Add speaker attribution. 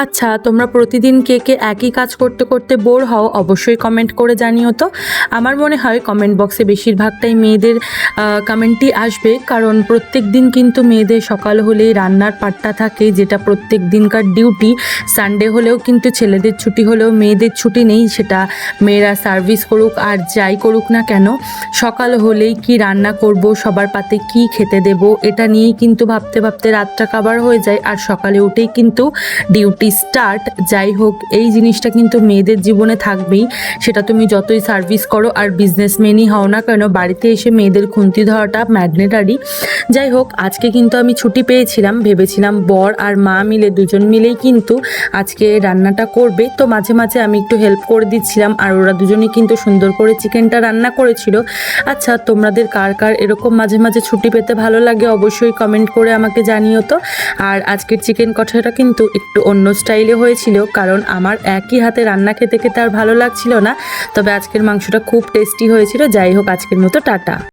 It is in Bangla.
Speaker 1: আচ্ছা, তোমরা প্রতিদিন কে কে একই কাজ করতে করতে বোর হও? অবশ্যই কমেন্ট করে জানিও তো। আমার মনে হয় কমেন্ট বক্সে বেশিরভাগটাই মেয়েদের কমেন্টই আসবে, কারণ প্রত্যেক দিন কিন্তু মেয়েদের সকাল হলেই রান্নার পাটটা থাকে, যেটা প্রত্যেক দিনকার ডিউটি। সানডে হলেও কিন্তু ছেলেদের ছুটি হলেও মেয়েদের ছুটি নেই, সেটা মেয়েরা সার্ভিস করুক আর যাই করুক না কেন। সকাল হলেই কি রান্না করব, সবার পাতে কি খেতে দেব, এটা নিয়েই কিন্তু ভাবতে ভাবতে রাতটা কাবার হয়ে যায়, আর সকালে উঠেই কিন্তু ডিউটি স্টার্ট। যাই হোক, এই জিনিসটা কিন্তু মেয়েদের জীবনে থাকবেই, সেটা তুমি যতই সার্ভিস করো আর বিজনেসম্যানই হও না কেন, বাড়িতে এসে মেয়েদের খুন্তি ধরাটা ম্যাগনেটারি। যাই হোক, আজকে কিন্তু আমি ছুটি পেয়েছিলাম, ভেবেছিলাম বর আর মা মিলে দুজন মিলেই কিন্তু আজকে রান্নাটা করবে, তো মাঝে মাঝে আমি একটু হেল্প করে দিচ্ছিলাম, আর ওরা দুজনেই কিন্তু সুন্দর করে চিকেনটা রান্না করেছিল। আচ্ছা, তোমাদের কার কার এরকম মাঝে মাঝে ছুটি পেতে ভালো লাগে অবশ্যই কমেন্ট করে আমাকে জানিও তো। আর আজকের চিকেন কষাটা কিন্তু একটু অন্য স্টাইলে হয়েছিল, কারণ আমার একই হাতে রান্না খেতে খেতে আর ভালো লাগছিল না, তবে আজকের মাংসটা খুব টেস্টি হয়েছিল। যাই হোক, আজকের মতো টাটা।